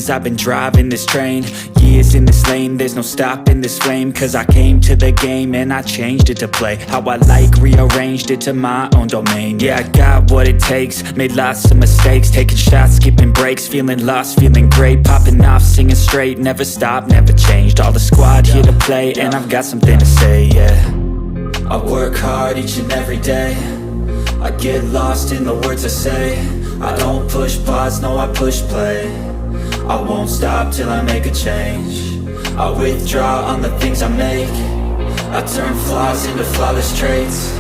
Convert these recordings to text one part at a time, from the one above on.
veins, I've been driving this train. Years in this lane, there's no stopping this flame. Cause I came to the game and I changed it to play how I like, rearranged it to my own domain. Yeah, I got what it takes, made lots of mistakes, taking shots, skipping breaks, feeling lost, feeling great, popping off, singing straight, never stopped, never changed. All the squad here to play, and I've got something to say, yeah. I work hard each and every day, I get lost in the words I say. I don't push pause, no I push play. I won't stop till I make a change. I withdraw on the things I make. I turn flaws into flawless traits.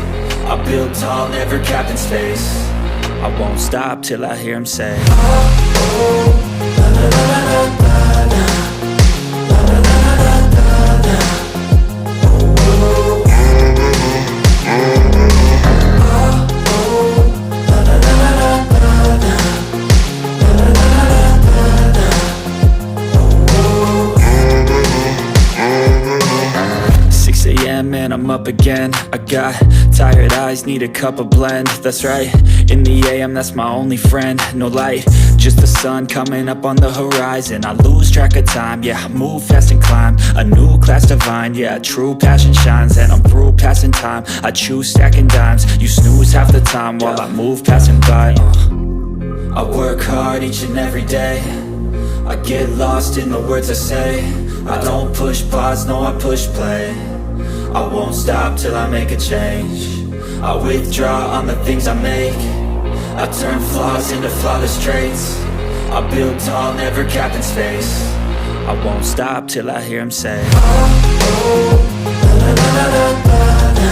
I build tall, never capped in space. I won't stop till I hear him say, oh, oh, la, la, la, la, la, la. And I'm up again. I got tired eyes, need a cup of blend. That's right, in the AM, that's my only friend. No light, just the sun coming up on the horizon. I lose track of time, yeah, I move fast and climb a new class divine, yeah, true passion shines. And I'm through passing time, I choose stacking dimes. You snooze half the time while I move passing by. I work hard each and every day, I get lost in the words I say. I don't push pause, no I push play. I won't stop till I make a change. I withdraw on the things I make. I turn flaws into flawless traits. I build tall, never capped in space. I won't stop till I hear him say, oh, oh, la, la, la, la, la, la.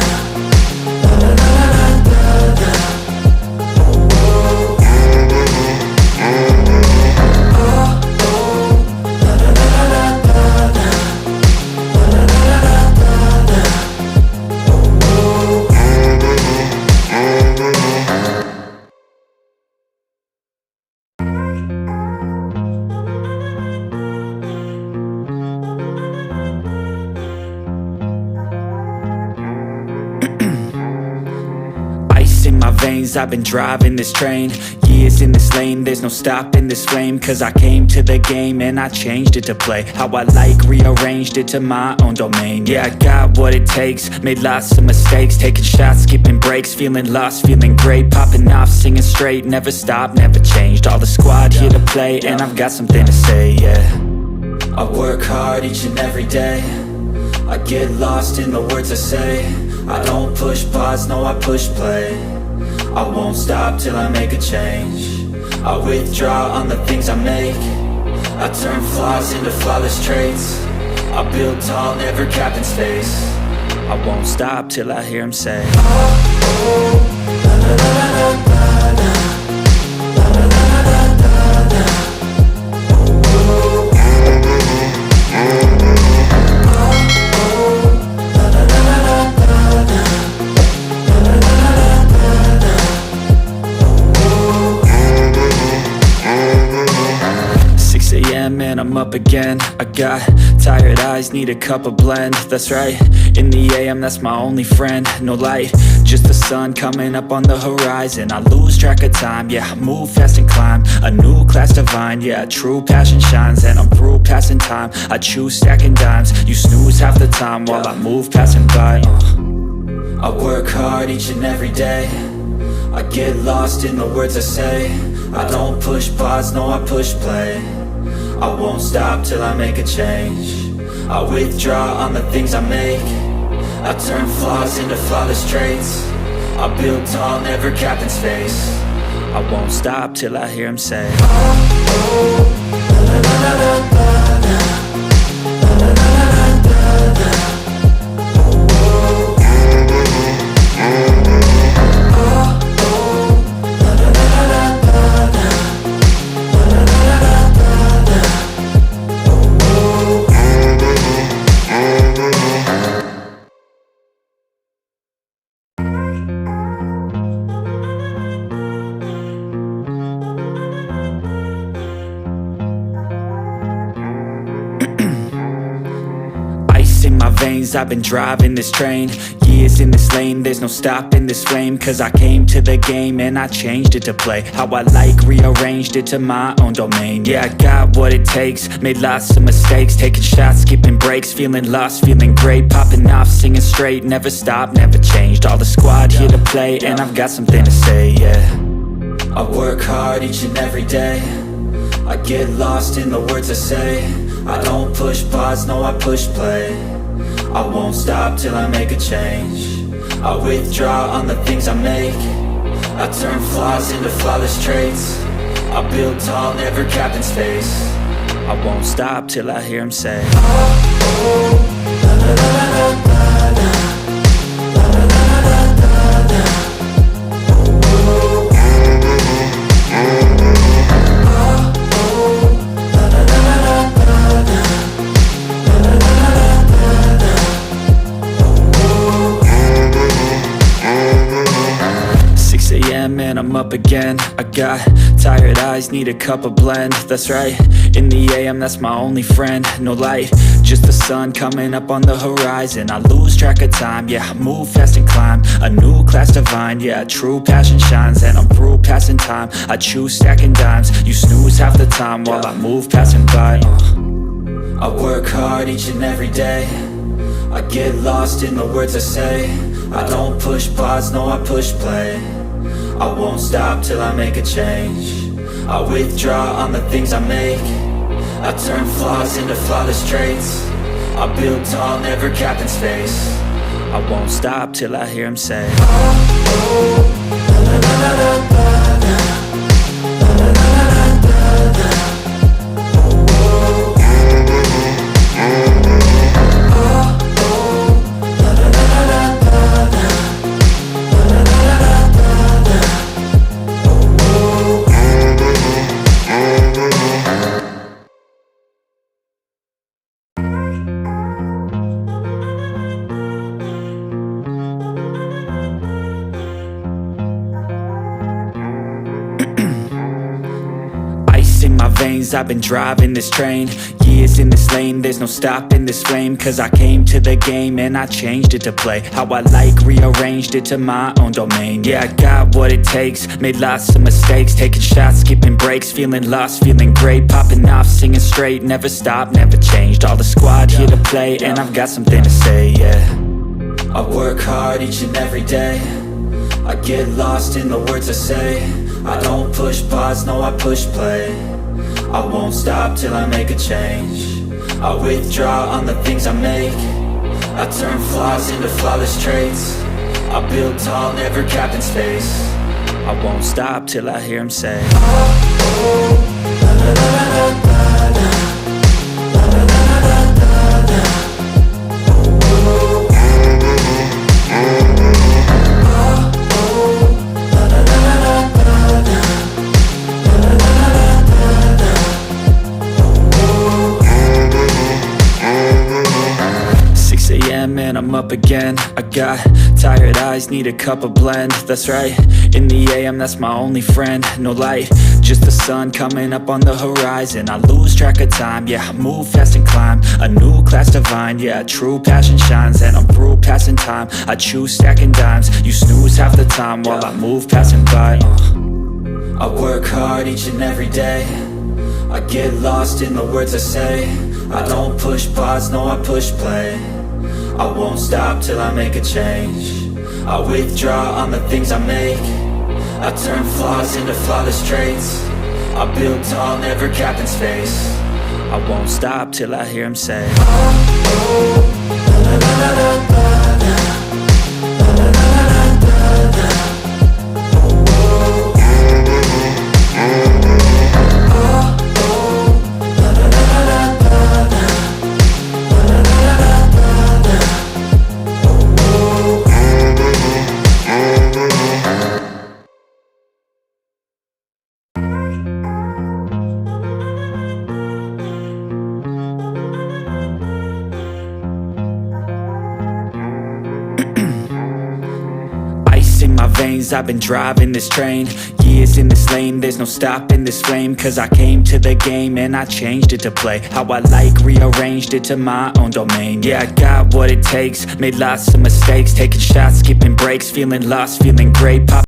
I've been driving this train. Years in this lane, there's no stopping this flame. Cause I came to the game and I changed it to play how I like, rearranged it to my own domain. Yeah, I got what it takes, made lots of mistakes, taking shots, skipping breaks, feeling lost, feeling great, popping off, singing straight, never stopped, never changed. All the squad here to play, and I've got something to say, yeah. I work hard each and every day, I get lost in the words I say. I don't push pause, no I push play. I won't stop till I make a change. I withdraw on the things I make. I turn flaws into flawless traits. I build tall, never capped in space. I won't stop till I hear him say, oh, oh, la, la, la, la, la, la. And I'm up again. I got tired eyes, need a cup of blend. That's right, in the AM, that's my only friend. No light, just the sun coming up on the horizon. I lose track of time, yeah, I move fast and climb a new class divine, yeah, true passion shines. And I'm through passing time, I choose stacking dimes. You snooze half the time while I move passing by. I work hard each and every day, I get lost in the words I say. I don't push pause, no I push play. I won't stop till I make a change. I withdraw on the things I make. I turn flaws into flawless traits. I build tall, never capped in space. I won't stop till I hear him say, oh, oh, la, la, la, la, la, la. I've been driving this train. Years in this lane, there's no stopping this flame. Cause I came to the game and I changed it to play how I like, rearranged it to my own domain. Yeah, I got what it takes, made lots of mistakes, taking shots, skipping breaks, feeling lost, feeling great, popping off, singing straight, never stopped, never changed. All the squad here to play, and I've got something to say, yeah. I work hard each and every day, I get lost in the words I say. I don't push pause, no I push play. I won't stop till I make a change. I withdraw on the things I make. I turn flaws into flawless traits. I build tall, never capped in space. I won't stop till I hear him say, oh, oh, la la la la la la. Man, I'm up again. I got tired eyes, need a cup of blend. That's right, in the AM, that's my only friend. No light, just the sun coming up on the horizon. I lose track of time, yeah, I move fast and climb a new class divine, yeah, true passion shines. And I'm through passing time, I choose stacking dimes. You snooze half the time while I move passing by. I work hard each and every day, I get lost in the words I say. I don't push pause, no I push play. I won't stop till I make a change. I withdraw on the things I make. I turn flaws into flawless traits. I build tall, never capped in space. I won't stop till I hear him say, oh, oh, la la la la la la. La la la la la la. Oh, oh. Oh, oh, la la la la la la. La la la la la. 'Ice in my veins, I've been driving this train. Years in this lane, there's no stopping this flame. Cause I came to the game and I changed it to play how I like, rearranged it to my own domain. Yeah, I got what it takes, made lots of mistakes, taking shots, skipping breaks, feeling lost, feeling great, popping off, singing straight, never stopped, never changed. All the squad here to play, and I've got something to say, yeah. I work hard each and every day, I get lost in the words I say. I don't push pause, no I push play. I won't stop till I make a change. I withdraw on the things I make. I turn flaws into flawless traits. I build tall, never capped in space. I won't stop till I hear him say, oh, oh, la la la la la la. La la la la la la la. Oh, oh. Man, I'm up again. I got tired eyes, need a cup of blend. That's right, in the AM, that's my only friend. No light, just the sun coming up on the horizon. I lose track of time, yeah, I move fast and climb a new class divine, yeah, true passion shines. And I'm through passing time, I choose stacking dimes. You snooze half the time while I move passing by. I work hard each and every day, I get lost in the words I say. I don't push pause, no I push play. I won't stop till I make a change. I withdraw on the things I make. I turn flaws into flawless traits. I build tall, never capped in space. I won't stop till I hear him say, oh, oh, la la la la la la. La la la la la la. Oh, oh. Oh, oh, la la la la la la. La la la la la la. I've been driving this train. years in this lane, there's no stopping this flame. Cause I came to the game and I changed it to play how I like, rearranged it to my own domain. Yeah, I got what it takes, made lots of mistakes, taking shots, skipping breaks, feeling lost, feeling great.